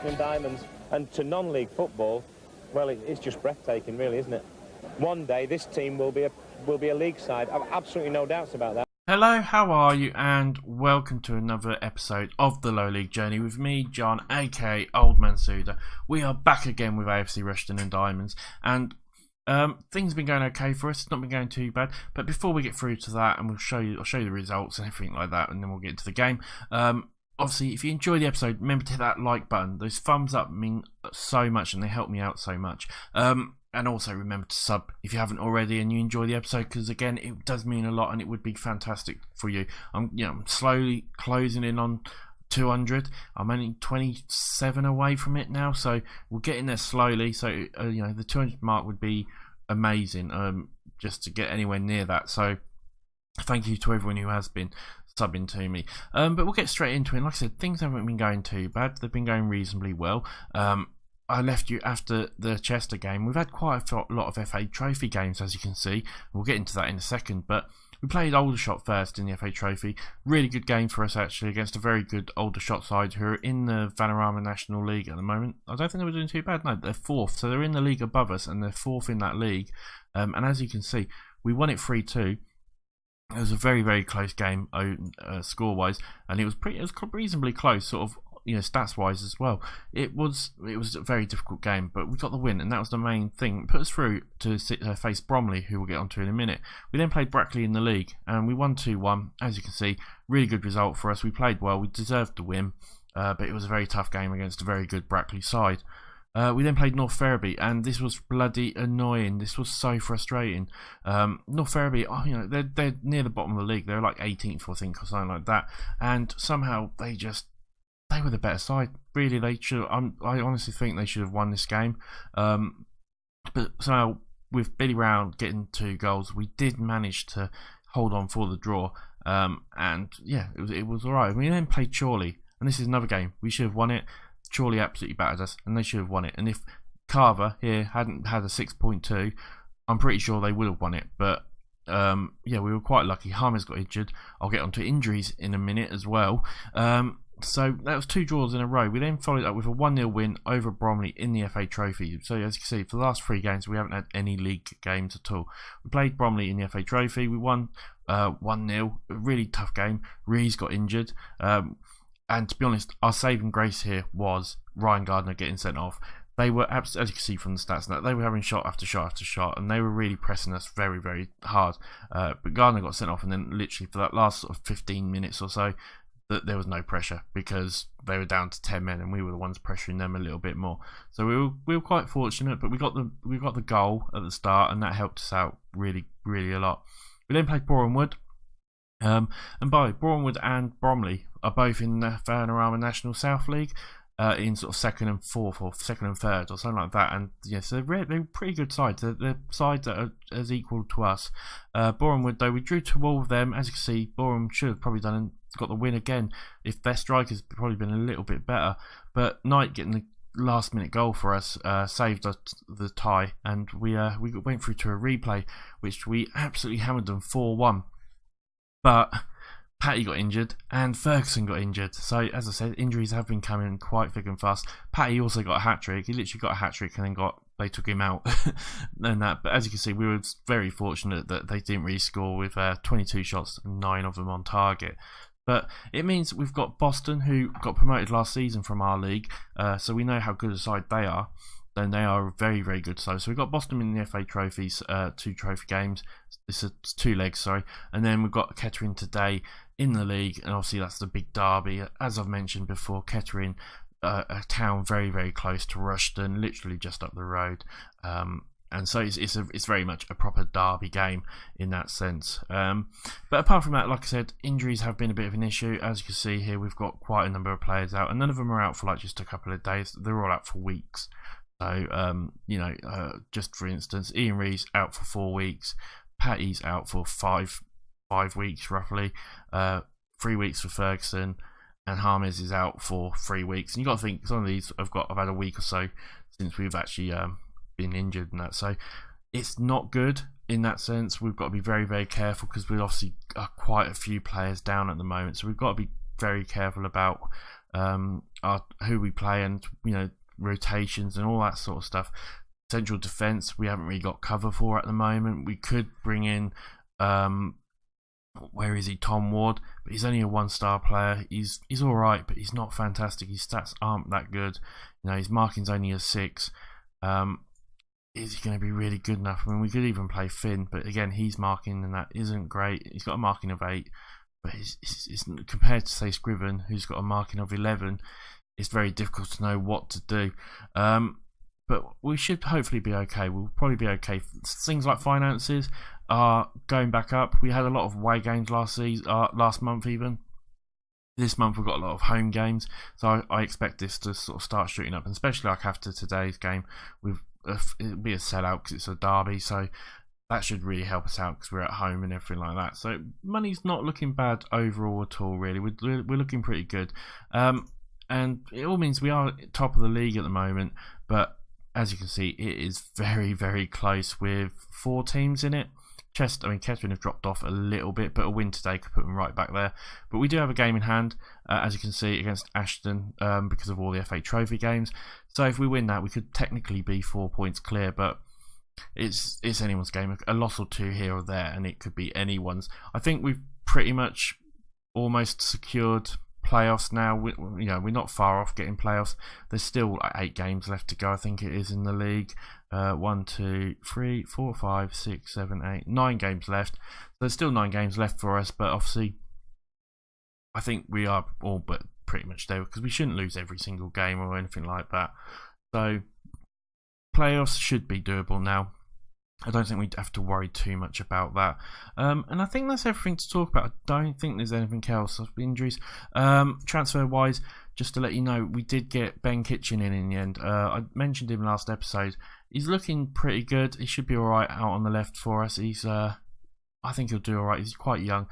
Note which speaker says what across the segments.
Speaker 1: Rushden and Diamonds, and to non-league football, well, it's just breathtaking, really, isn't it? One day this team will be a league side. I've absolutely no doubts about that.
Speaker 2: Hello, how are you? And welcome to another episode of the Low League Journey with me, John, aka Old Man Sudor. We are back again with AFC Rushden and Diamonds, and things have been going okay for us. It's not been going too bad. But before we get through to that, and I'll show you the results and everything like that, and then we'll get into the game. Obviously, if you enjoy the episode, remember to hit that like button. Those thumbs up mean so much, and they help me out so much. And also remember to sub if you haven't already and you enjoy the episode, because again, it does mean a lot and it would be fantastic for you. I'm slowly closing in on 200. I'm only 27 away from it now, so we're getting there slowly. So the 200 mark would be amazing, just to get anywhere near that. So thank you to everyone who has been subbing to me. But we'll get straight into it. Like I said, things haven't been going too bad. They've been going reasonably well. I left you after the Chester game. We've had quite a lot of FA Trophy games, as you can see. We'll get into that in a second, but we played Aldershot first in the FA Trophy. Really good game for us, actually, against a very good Aldershot side who are in the Vanarama National League at the moment. I don't think they were doing too bad. No, they're fourth, so they're in the league above us, and they're fourth in that league. And as you can see, we won it 3-2. It was a very, very close game score-wise, and it was reasonably close, sort of, stats wise as well. It was a very difficult game, but we got the win, and that was the main thing. It put us through to face Bromley, who we'll get onto in a minute. We then played Brackley in the league, and we won 2-1. As you can see, really good result for us. We played well, we deserved the win, but it was a very tough game against a very good Brackley side. We then played North Ferriby, and this was bloody annoying. This was so frustrating. North Ferriby, they're near the bottom of the league. They're like 18th, I think, or something like that. And somehow they were the better side. Really, they should. I honestly think they should have won this game. But somehow, with Billy Round getting 2 goals, we did manage to hold on for the draw. And yeah, it was alright. We then played Chorley, and this is another game. We should have won it. Chorley absolutely battered us, and they should have won it. And if Carver here hadn't had a 6.2, I'm pretty sure they would have won it. But we were quite lucky. Harmer's got injured. I'll get onto injuries in a minute as well. So that was 2 draws in a row. We then followed up with a 1-0 win over Bromley in the FA Trophy. So as you can see, for the last 3 games, we haven't had any league games at all. We played Bromley in the FA Trophy. We won 1-0. A really tough game. Rees got injured. And to be honest, our saving grace here was Ryan Gardner getting sent off. They were, as you can see from the stats, they were having shot after shot after shot, and they were really pressing us very, very hard. But Gardner got sent off, and then literally for that last sort of 15 minutes or so, there was no pressure because they were down to 10 men, and we were the ones pressuring them a little bit more. So we were quite fortunate, but we got the goal at the start, and that helped us out really, really a lot. We then played Boreham Wood. And by Boreham Wood and Bromley are both in the Vanarama National South League, in sort of 2nd and 4th or 2nd and 3rd or something like that. And yes, they're pretty good sides. They're sides that are as equal to us. Boreham Wood, though, we drew to all of them. As you can see, Boreham should have probably got the win again if their strikers probably been a little bit better. But Knight getting the last minute goal for us saved us the tie, and we went through to a replay, which we absolutely hammered them 4-1. But Patty got injured and Ferguson got injured. So as I said, injuries have been coming quite thick and fast. Patty also got a hat-trick. He literally got a hat-trick and then they took him out. And that. But as you can see, we were very fortunate that they didn't really score with 22 shots and 9 of them on target. But it means we've got Boston, who got promoted last season from our league. So we know how good a side they are. And they are a very, very good side. So we've got Boston in the FA trophies, 2 trophy games. It's 2 legs, sorry. And then we've got Kettering today in the league. And obviously that's the big derby. As I've mentioned before, Kettering, a town very, very close to Rushden, literally just up the road. And so it's very much a proper derby game in that sense. But apart from that, like I said, injuries have been a bit of an issue. As you can see here, we've got quite a number of players out. And none of them are out for like just a couple of days. They're all out for weeks. So, just for instance, Ian Rees out for 4 weeks, Patty's out for five weeks roughly, 3 weeks for Ferguson, and Harmes is out for 3 weeks. And you've got to think some of these have had a week or so since we've actually been injured and that. So it's not good in that sense. We've got to be very, very careful because we obviously are quite a few players down at the moment. So we've got to be very careful about who we play, and rotations and all that sort of stuff. Central defence we haven't really got cover for at the moment. We could bring in where is he, Tom Ward, but he's only a 1-star player. He's alright, but he's not fantastic. His stats aren't that good. His marking's only a 6. Is he going to be really good enough? I mean, we could even play Finn, but again, his marking and that isn't great. He's got a marking of 8, but it's compared to, say, Scriven, who's got a marking of 11, it's very difficult to know what to do. But we should hopefully be okay. We'll probably be okay. Things like finances are going back up. We had a lot of away games last month even. This month we've got a lot of home games, so I expect this to sort of start shooting up, and especially like after today's game, it'll be a sellout because it's a derby, so that should really help us out because we're at home and everything like that. So money's not looking bad overall at all, really. We're looking pretty good, and it all means we are top of the league at the moment, but as you can see, it is very, very close with 4 teams in it. Kettering have dropped off a little bit, but a win today could put them right back there. But we do have a game in hand, as you can see, against Ashton because of all the FA Trophy games. So if we win that, we could technically be 4 points clear, but it's anyone's game. A loss or 2 here or there, and it could be anyone's. I think we've pretty much almost secured playoffs now. We're not far off getting playoffs. There's still 8 games left to go, I think it is, in the league. 1, 2, 3, 4, 5, 6, 7, 8, 9 games left. So there's still 9 games left for us, but obviously I think we are all but pretty much there, because we shouldn't lose every single game or anything like that. So playoffs should be doable now. I don't think we'd have to worry too much about that. And I think that's everything to talk about. I don't think there's anything else. Injuries. Transfer wise, just to let you know, we did get Ben Kitchen in the end. I mentioned him last episode. He's looking pretty good. He should be alright out on the left for us. I think he'll do alright. He's quite young.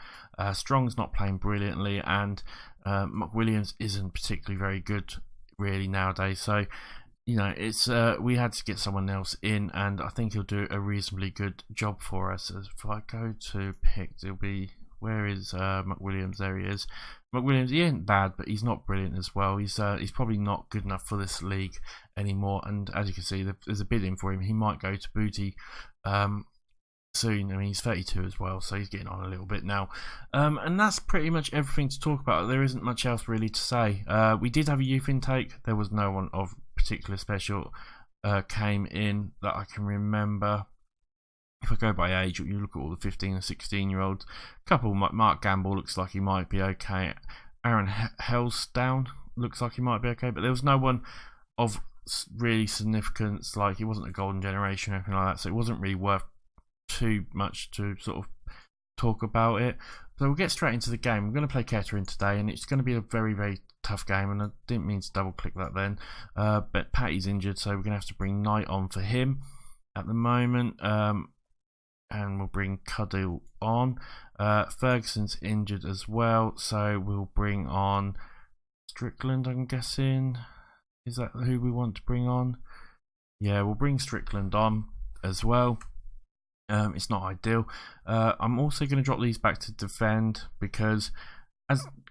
Speaker 2: Strong's not playing brilliantly, and McWilliams isn't particularly very good really nowadays. So it's we had to get someone else in, and I think he'll do a reasonably good job for us. If I go to picked, it'll be, where is McWilliams? There he is. McWilliams, he ain't bad, but he's not brilliant as well. He's probably not good enough for this league anymore, and as you can see, there's a bid in for him. He might go to Booty soon. I mean, he's 32 as well, so he's getting on a little bit now. And that's pretty much everything to talk about. There isn't much else really to say. We did have a youth intake. There was no one of particular special came in that I can remember. If I go by age, you look at all the 15 and 16 year olds. A couple, Mark Gamble looks like he might be okay. Aaron Hellstown looks like he might be okay, but there was no one of really significance. Like, he wasn't a golden generation or anything like that, so it wasn't really worth too much to sort of talk about it. So we'll get straight into the game. We're going to play Kettering today, and it's going to be a very, very tough game, and I didn't mean to double click that then, but Patty's injured, so we're going to have to bring Knight on for him at the moment, and we'll bring Cuddle on. Ferguson's injured as well, so we'll bring on Strickland, I'm guessing. Is that who we want to bring on? Yeah, we'll bring Strickland on as well. It's not ideal. I'm also going to drop these back to defend, because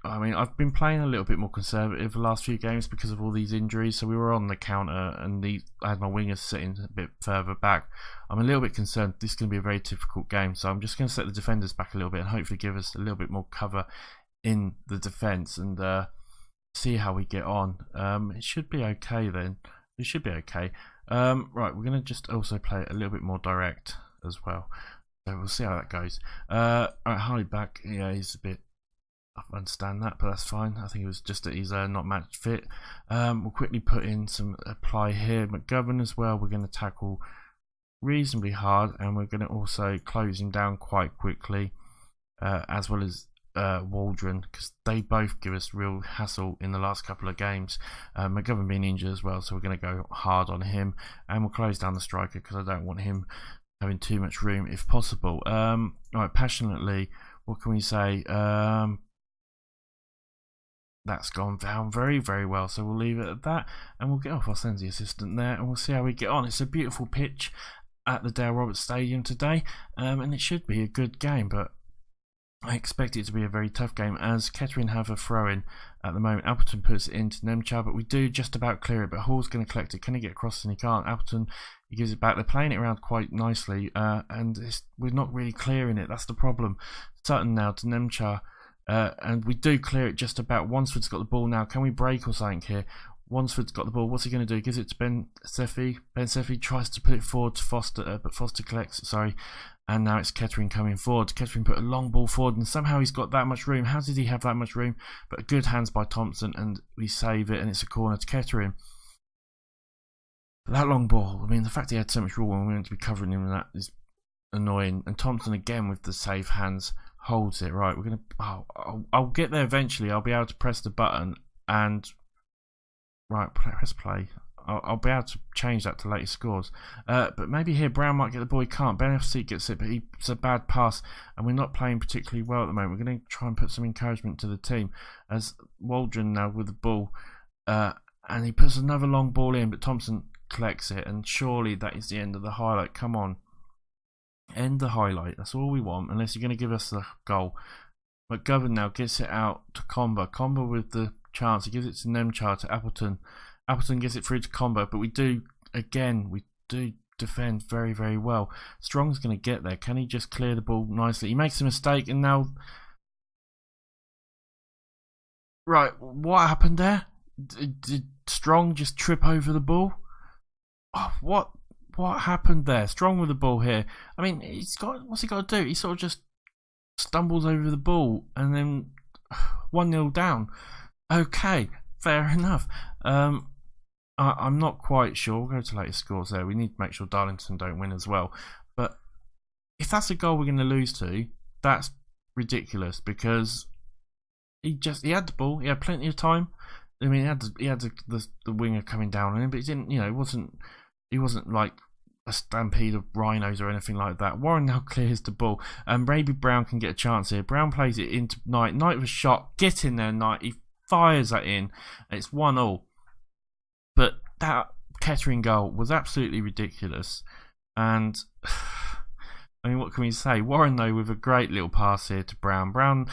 Speaker 2: I've been playing a little bit more conservative the last few games because of all these injuries. So we were on the counter, and I had my wingers sitting a bit further back. I'm a little bit concerned this is going to be a very difficult game, so I'm just going to set the defenders back a little bit and hopefully give us a little bit more cover in the defence, and see how we get on. It should be okay then. It should be okay. Right, we're going to just also play a little bit more direct as well, so we'll see how that goes. Alright, Harley back. Yeah, he's a bit, I understand that, but that's fine. I think it was just that he's not match fit. We'll quickly put in some apply here. McGovern as well, we're going to tackle reasonably hard, and we're going to also close him down quite quickly, as well as Waldron, because they both give us real hassle in the last couple of games. McGovern being injured as well, so we're going to go hard on him, and we'll close down the striker because I don't want him having too much room if possible. Right, passionately, what can we say? That's gone down very, very well, so we'll leave it at that, and we'll get off. I'll send the assistant there, and we'll see how we get on. It's a beautiful pitch at the Dale Roberts Stadium today, and it should be a good game, but I expect it to be a very tough game as Kettering have a throw-in at the moment. Appleton puts it into Nemchar, but we do just about clear it. But Hall's going to collect it. Can he get across? And he can't. Appleton, he gives it back. They're playing it around quite nicely, and we're not really clearing it. That's the problem. Sutton now to Nemchar, and we do clear it just about. Wansford's got the ball now. Can we break or something here? Wansford's got the ball. What's he going to do? Gives it to Ben Sefi. Ben Sefi tries to put it forward to Foster, but Foster collects. Sorry. And now it's Kettering coming forward. Kettering put a long ball forward, and somehow he's got that much room. How did he have that much room? But good hands by Thompson, and we save it, and it's a corner to Kettering. But that long ball, I mean, the fact he had so much room when we were meant to be covering him, and that is annoying. And Thompson again with the safe hands holds it. Right, we're gonna. Oh, I'll get there eventually. I'll be able to press the button and press play. I'll be able to change that to later scores. But maybe here Brown might get the ball. He can't. Ben FC gets it, but it's a bad pass, and we're not playing particularly well at the moment. We're going to try and put some encouragement to the team as Waldron now with the ball, and he puts another long ball in, but Thompson collects it, and surely that is the end of the highlight. Come on, end the highlight. That's all we want, unless you're going to give us the goal. McGovern now gets it out to Comber. Comber with the chance. He gives it to Nemchar to Appleton. Appleton gets it through to Combo, but we do defend very, very well. Strong's going to get there. Can he just clear the ball nicely? He makes a mistake, and now... Right, what happened there? Did Strong just trip over the ball? Oh, what happened there? Strong with the ball here. I mean, what's he got to do? He sort of just stumbles over the ball, and then 1-0 down. Okay, fair enough. I'm not quite sure. We'll go to later scores there. We need to make sure Darlington don't win as well. But if that's a goal we're going to lose to, that's ridiculous because he had the ball. He had plenty of time. I mean, he had the winger coming down on him, but he didn't. It wasn't like a stampede of rhinos or anything like that. Warren now clears the ball, and maybe Brown can get a chance here. Brown plays it into Knight. Knight was shot. Get in there, Knight. He fires that in. And it's 1-1. But that Kettering goal was absolutely ridiculous. And I mean, what can we say? Warren though with a great little pass here to Brown. Brown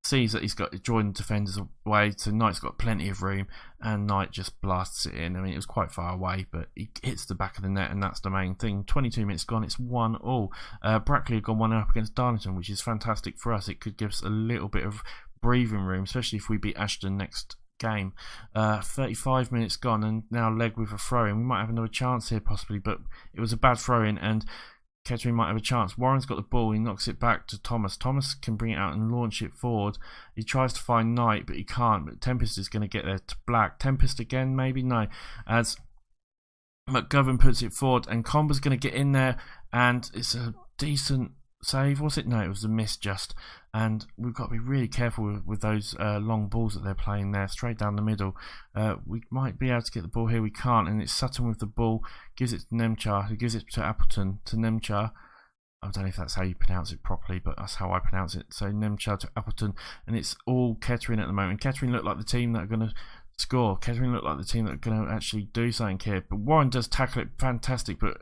Speaker 2: sees that he's got joined defenders away, so Knight's got plenty of room, and Knight just blasts it in. I mean, it was quite far away, but he hits the back of the net, and that's the main thing. 22 minutes gone, it's 1-1. Brackley have gone 1-up against Darlington, which is fantastic for us. It could give us a little bit of breathing room, especially if we beat Ashton next game. 35 minutes gone, and now Leg with a throw-in. We might have another chance here possibly, but it was a bad throw-in, and Kettering might have a chance. Warren's got the ball. He knocks it back to Thomas. Thomas can bring it out and launch it forward. He tries to find Knight, but he can't. But Tempest is going to get there to Black. Tempest again, maybe? No. As McGovern puts it forward, and Comber's going to get in there, and it's a decent save. Was it? No, it was a miss just. And we've got to be really careful with those long balls that they're playing there, straight down the middle. We might be able to get the ball here. We can't, and it's Sutton with the ball. Gives it to Nemchar, who gives it to Appleton, to Nemchar. I don't know if that's how you pronounce it properly, but that's how I pronounce it. So Nemchar to Appleton, and it's all Kettering at the moment. Kettering look like the team that are going to score. Kettering look like the team that are going to actually do something here. But Warren does tackle it fantastic, but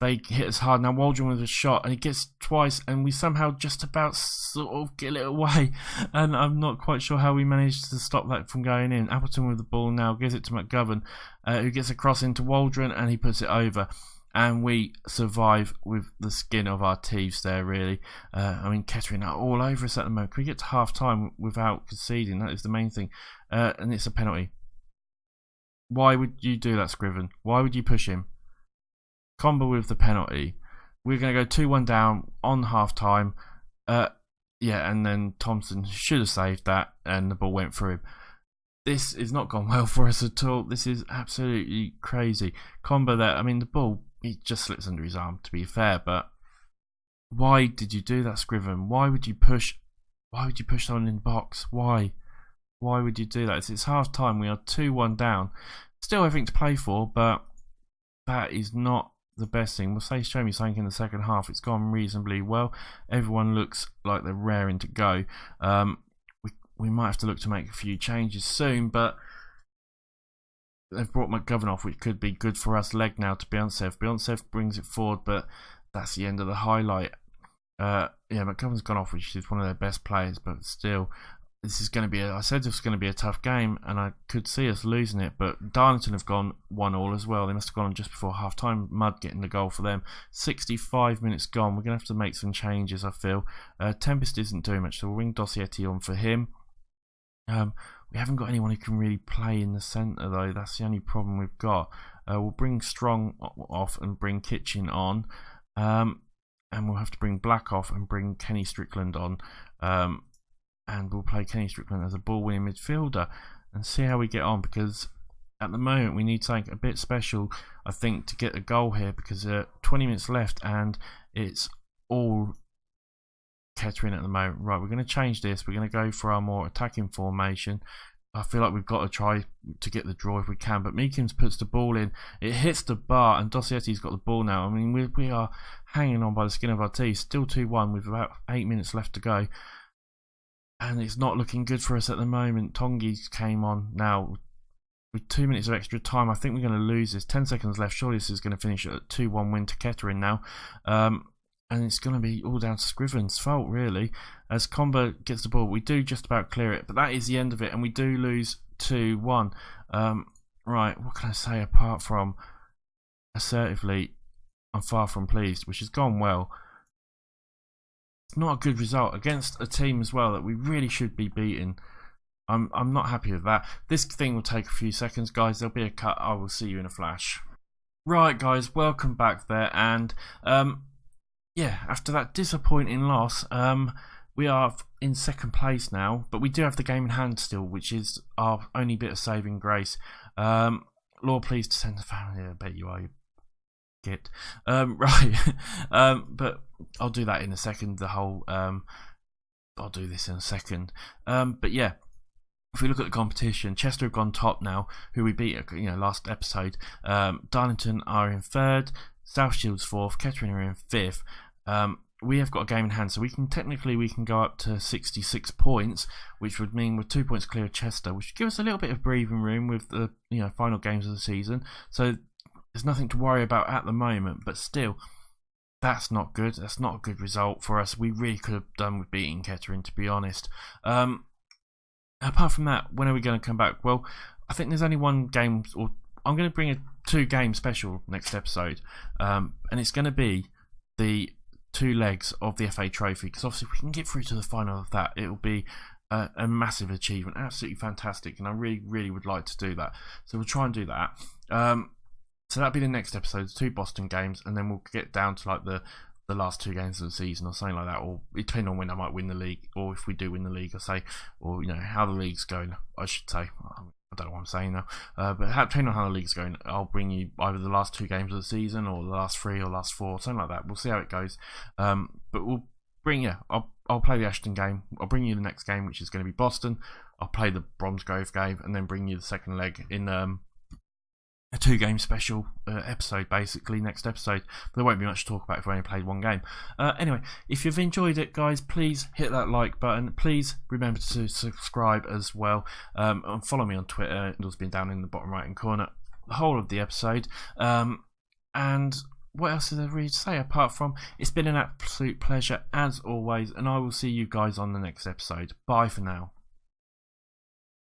Speaker 2: they hit us hard. Now Waldron with a shot, and he gets twice, and we somehow just about sort of get it away. And I'm not quite sure how we managed to stop that from going in. Appleton with the ball now, gives it to McGovern, who gets a cross into Waldron, and he puts it over. And we survive with the skin of our teeth there, really. I mean, Kettering are all over us at the moment. Can we get to half time without conceding? That is the main thing. And it's a penalty. Why would you do that, Scriven? Why would you push him? Combo with the penalty. We're going to go 2-1 down on half time. Yeah, and then Thompson should have saved that, and the ball went through him. This has not gone well for us at all. This is absolutely crazy. Combo there. I mean, the ball, he just slips under his arm, to be fair, but why did you do that, Scriven? Why would you push someone in the box? Why would you do that? It's half time. We are 2-1 down. Still everything to play for, but that is not the best thing. We'll say show me something in the second half. It's gone reasonably well. Everyone looks like they're raring to go. We might have to look to make a few changes soon, but they've brought McGovern off, which could be good for us. Leg now to Beyoncev. Beyoncev brings it forward, but that's the end of the highlight. McGovern's gone off, which is one of their best players, but still, this is going to be. I said this was going to be a tough game, and I could see us losing it. But Darlington have gone 1-1 as well. They must have gone on just before half time. Mudd getting the goal for them. 65 minutes gone. We're going to have to make some changes, I feel. Tempest isn't doing much, so we'll ring Dossietti on for him. We haven't got anyone who can really play in the centre, though. That's the only problem we've got. We'll bring Strong off and bring Kitchen on. And we'll have to bring Black off and bring Kenny Strickland on. And we'll play Kenny Strickland as a ball-winning midfielder and see how we get on, because at the moment we need something a bit special, I think, to get a goal here, because 20 minutes left and it's all Kettering at the moment. Right, we're going to change this. We're going to go for our more attacking formation. I feel like we've got to try to get the draw if we can, but Meekins puts the ball in. It hits the bar, and Dossietti's got the ball now. I mean, we are hanging on by the skin of our teeth. Still 2-1 with about 8 minutes left to go. And it's not looking good for us at the moment. Tongi came on now with 2 minutes of extra time. I think we're going to lose this. 10 seconds left. Surely this is going to finish at a 2-1 win to Kettering now. And it's going to be all down to Scriven's fault, really. As Comber gets the ball, we do just about clear it. But that is the end of it. And we do lose 2-1. Right, what can I say apart from assertively, I'm far from pleased, which has gone well. It's not a good result against a team as well that we really should be beating. I'm not happy with that. This thing will take a few seconds, guys. There'll be a cut. I will see you in a flash. Right, guys, welcome back there. And yeah, after that disappointing loss, we are in second place now, but we do have the game in hand still, which is our only bit of saving grace. Lord, please to send the family. I bet you are. You get right. But I'll do that in a second. I'll do this in a second. But yeah, if we look at the competition, Chester have gone top now, who we beat last episode. Darlington are in third, South Shields fourth, Kettering are in fifth. We have got a game in hand, so we can go up to 66 points, which would mean we're 2 points clear of Chester, which would give us a little bit of breathing room with the final games of the season. So there's nothing to worry about at the moment, but still, that's not good. That's not a good result for us. We really could have done with beating Kettering, to be honest. Apart from that, when are we going to come back? Well, I think there's only one game, or I'm going to bring a 2-game special next episode, and it's going to be the 2 legs of the FA Trophy, because obviously if we can get through to the final of that, it will be a massive achievement, absolutely fantastic, and I really would like to do that. So we'll try and do that. So that'll be the next episode, 2 Boston games, and then we'll get down to like the last 2 games of the season or something like that, or depending on when I might win the league, or if we do win the league, or how the league's going, I should say. I don't know what I'm saying now, but depending on how the league's going, I'll bring you either the last 2 games of the season, or the last 3, or last 4, something like that. We'll see how it goes. But we'll bring I'll play the Ashton game. I'll bring you the next game, which is going to be Boston. I'll play the Bromsgrove game, and then bring you the second leg in a 2-game special episode, basically, next episode. But there won't be much to talk about if we only played 1 game. Anyway, if you've enjoyed it, guys, please hit that like button. Please remember to subscribe as well. And follow me on Twitter. It'll be down in the bottom right hand corner the whole of the episode. And what else is there really to say apart from it's been an absolute pleasure as always, and I will see you guys on the next episode. Bye for now.